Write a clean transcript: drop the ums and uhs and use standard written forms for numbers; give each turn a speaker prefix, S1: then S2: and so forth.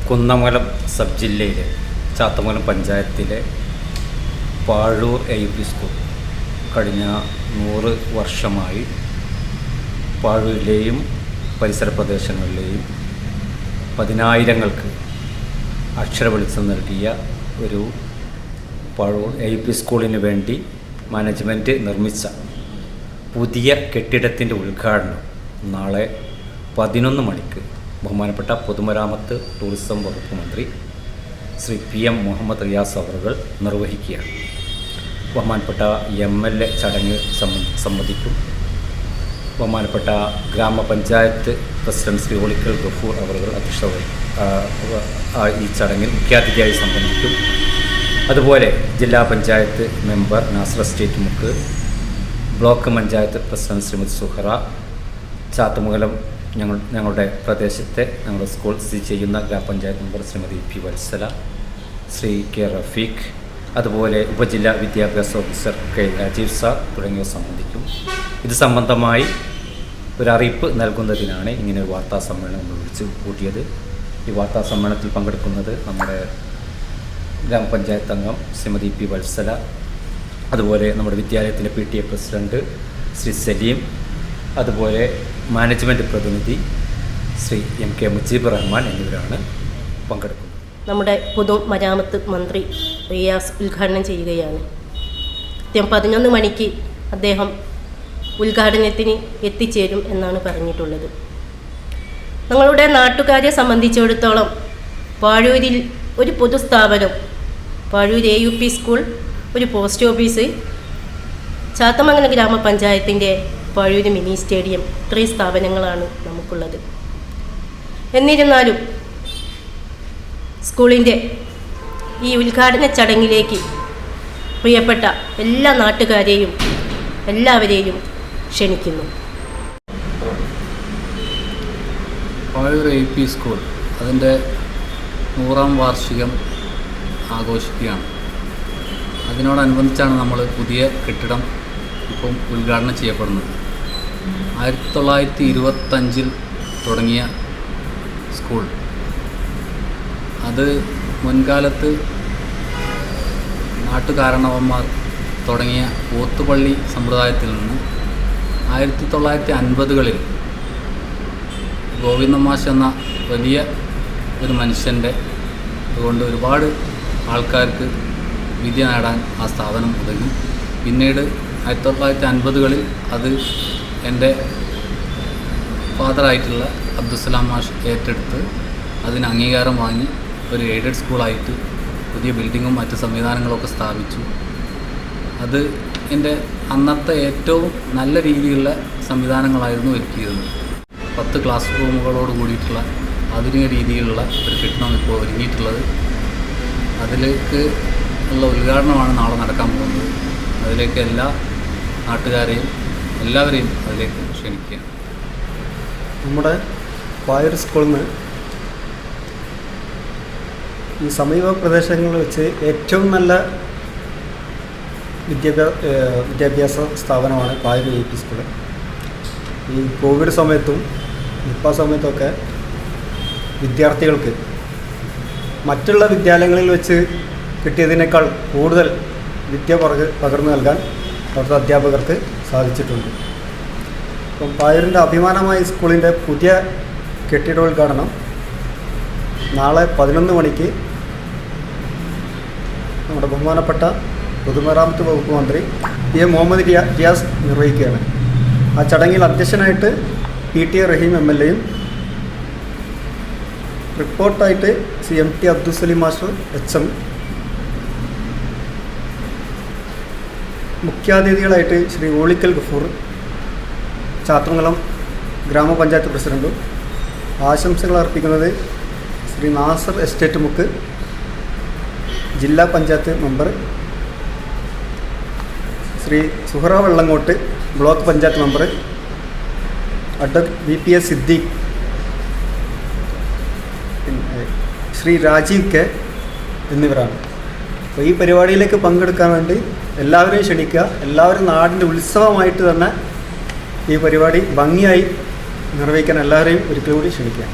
S1: Kunnamangalam sub ജില്ലയിലെ ചാത്തമംഗലം പഞ്ചായത്തിലെ Pazhoor AUP school കഴിഞ്ഞ 100 വർഷമായി പാഴൂരിലെയും പരിസര പ്രദേശങ്ങളിലെയും പതിനായിരങ്ങൾക്ക് അക്ഷരവെളിച്ചം നൽകിയ ഒരു പാഴൂർ AUP സ്കൂളിന് വേണ്ടി മാനേജ്മെൻറ്റ് നിർമ്മിച്ച പുതിയ കെട്ടിടത്തിൻ്റെ ഉദ്ഘാടനം നാളെ 11 മണിക്ക് ബഹുമാനപ്പെട്ട പൊതുമരാമത്ത് ടൂറിസം വകുപ്പ് മന്ത്രി ശ്രീ PM മുഹമ്മദ് റിയാസ് അവറുകൾ നിർവഹിക്കുകയാണ്. ബഹുമാനപ്പെട്ട MLA ചടങ്ങ് സംബന്ധിക്കും. ബഹുമാനപ്പെട്ട ഗ്രാമപഞ്ചായത്ത് പ്രസിഡന്റ് ശ്രീ ഓളിക്കൽ ഗഫൂർ അവറുകൾ ഈ ചടങ്ങിൽ മുഖ്യാതിഥിയായി സംബന്ധിക്കും. അതുപോലെ ജില്ലാ panchayat member Nasar estate Mukku, block panchayat president Shrimati Suhara, Chathamangalam ഞങ്ങളുടെ പ്രദേശത്തെ ഞങ്ങളുടെ സ്കൂൾ സ്ഥിതി ചെയ്യുന്ന ഗ്രാമപഞ്ചായത്ത് member Shrimati P Vatsala, Shri K Rafeeq, അതുപോലെ ഉപജില്ലാ വിദ്യാഭ്യാസ ഓഫീസർ K രാജീവ് സാർ തുടങ്ങിയവർ സംബന്ധിക്കും. ഇത് സംബന്ധമായി ഒരു അറിയിപ്പ് നൽകുന്നതിനാണ് ഇങ്ങനെ ഒരു വാർത്താ സമ്മേളനം വിളിച്ചു കൂട്ടിയത്. ഈ വാർത്താ സമ്മേളനത്തിൽ പങ്കെടുക്കുന്നത് നമ്മുടെ ഗ്രാമപഞ്ചായത്ത് അംഗം ശ്രീമതി P വത്സല, അതുപോലെ നമ്മുടെ വിദ്യാലയത്തിൻ്റെ PTA പ്രസിഡന്റ് ശ്രീ സലീം, അതുപോലെ മാനേജ്മെൻറ്റ് പ്രതിനിധി ശ്രീ MK മുജീബ് റഹ്മാൻ എന്നിവരാണ് പങ്കെടുക്കുന്നത്.
S2: നമ്മുടെ പൊതുമരാമത്ത് മന്ത്രി റിയാസ് ഉദ്ഘാടനം ചെയ്യുകയാണ്. കൃത്യം 11 മണിക്ക് അദ്ദേഹം ഉദ്ഘാടനത്തിന് എത്തിച്ചേരും എന്നാണ് പറഞ്ഞിട്ടുള്ളത്. ഞങ്ങളുടെ നാട്ടുകാരെ സംബന്ധിച്ചിടത്തോളം പാഴൂരിൽ ഒരു പൊതുസ്ഥാപനം, പാഴൂർ AUP സ്കൂൾ, ഒരു പോസ്റ്റ് ഓഫീസ്, ചാത്തമംഗലം ഗ്രാമപഞ്ചായത്തിൻ്റെ പാഴൂർ മിനി സ്റ്റേഡിയം, ഇത്രയും സ്ഥാപനങ്ങളാണ് നമുക്കുള്ളത്. എന്നിരുന്നാലും സ്കൂളിൻ്റെ ഈ ഉദ്ഘാടന ചടങ്ങിലേക്ക് പ്രിയപ്പെട്ട എല്ലാ നാട്ടുകാരെയും എല്ലാവരെയും ക്ഷണിക്കുന്നു.
S3: പാഴൂർ AUP സ്കൂൾ അതിൻ്റെ 100ാം വാർഷികം ആഘോഷിക്കുകയാണ്. അതിനോടനുബന്ധിച്ചാണ് നമ്മൾ പുതിയ കെട്ടിടം ഇപ്പം ഉദ്ഘാടനം ചെയ്യപ്പെടുന്നത്. 1925 തുടങ്ങിയ സ്കൂൾ, അത് മുൻകാലത്ത് നാട്ടുകാരണവന്മാർ തുടങ്ങിയ പോത്തുപള്ളി സമ്പ്രദായത്തിൽ നിന്ന് 1950കളിൽ ഗോവിന്ദമാഷ് എന്ന വലിയ ഒരു മനുഷ്യൻ്റെ അതുകൊണ്ട് ഒരുപാട് ആൾക്കാർക്ക് വിദ്യ നേടാൻ ആ സ്ഥാപനം ഉതകി. പിന്നീട് 1950കളിൽ അത് എൻ്റെ ഫാദറായിട്ടുള്ള അബ്ദുസ്സലാം മാഷ് ഏറ്റെടുത്ത് അതിന് അംഗീകാരം വാങ്ങി ഒരു എയ്ഡഡ് സ്കൂളായിട്ട് പുതിയ ബിൽഡിങ്ങും മറ്റ് സംവിധാനങ്ങളൊക്കെ സ്ഥാപിച്ചു. അത് എൻ്റെ അന്നത്തെ ഏറ്റവും നല്ല രീതിയിലുള്ള സംവിധാനങ്ങളായിരുന്നു ഒരുക്കിയത്. 10 ക്ലാസ് റൂമുകളോട് കൂടിയിട്ടുള്ള ആധുനിക രീതിയിലുള്ള ഒരു കെട്ടിടം ഇപ്പോൾ ഒരുങ്ങിയിട്ടുള്ളത്. അതിലേക്ക് ഉള്ള ഉദ്ഘാടനമാണ് നാളെ നടക്കാൻ പോകുന്നത്. അതിലേക്ക് എല്ലാ നാട്ടുകാരെയും എല്ലാവരെയും അതിലേക്ക് ക്ഷണിക്കുക.
S4: നമ്മുടെ പാഴൂർ സ്കൂളിൽ നിന്ന് ഈ സമീപ പ്രദേശങ്ങളിൽ വെച്ച് ഏറ്റവും നല്ല വിദ്യാഭ്യാസ സ്ഥാപനമാണ് പാഴൂർ AUP സ്കൂൾ. ഈ കോവിഡ് സമയത്തും നിപ്പ സമയത്തൊക്കെ വിദ്യാർത്ഥികൾക്ക് മറ്റുള്ള വിദ്യാലയങ്ങളിൽ വെച്ച് കിട്ടിയതിനേക്കാൾ കൂടുതൽ വിദ്യ പകർന്നു നൽകാൻ അവിടുത്തെ അധ്യാപകർക്ക് സാധിച്ചിട്ടുണ്ട്. അപ്പം പാഴൂരിൻ്റെ അഭിമാനമായ സ്കൂളിൻ്റെ പുതിയ കെട്ടിടോദ്ഘാടനം നാളെ 11 മണിക്ക് നമ്മുടെ ബഹുമാനപ്പെട്ട പൊതുമരാമത്ത് വകുപ്പ് മന്ത്രി PM മുഹമ്മദ് റിയാസ് നിർവഹിക്കുകയാണ്. ആ ചടങ്ങിൽ അധ്യക്ഷനായിട്ട് PTA റഹീം MLA യും റിപ്പോർട്ടായിട്ട് MT അബ്ദുസ്സലീം മാസ്റ്റർ HM, മുഖ്യാതിഥികളായിട്ട് ശ്രീ ഓളിക്കൽ ഗഫൂർ, ചാത്തമംഗലം ഗ്രാമപഞ്ചായത്ത് പ്രസിഡന്റും, ആശംസകൾ അർപ്പിക്കുന്നത് ശ്രീ നാസർ എസ്റ്റേറ്റ് മുക്ക്, ജില്ലാ panchayat member Shri Suhara Vellangott, block panchayat member VPS Siddique, Shri Rajeev K എന്നിവരാണ്. അപ്പോൾ ഈ പരിപാടിയിലേക്ക് പങ്കെടുക്കാൻ വേണ്ടി എല്ലാവരെയും ക്ഷണിക്കുക. എല്ലാവരും നാടിൻ്റെ ഉത്സവമായിട്ട് തന്നെ ഈ പരിപാടി ഭംഗിയായി നിർവഹിക്കാൻ എല്ലാവരെയും ഒരിക്കൽ കൂടി ക്ഷണിക്കുക.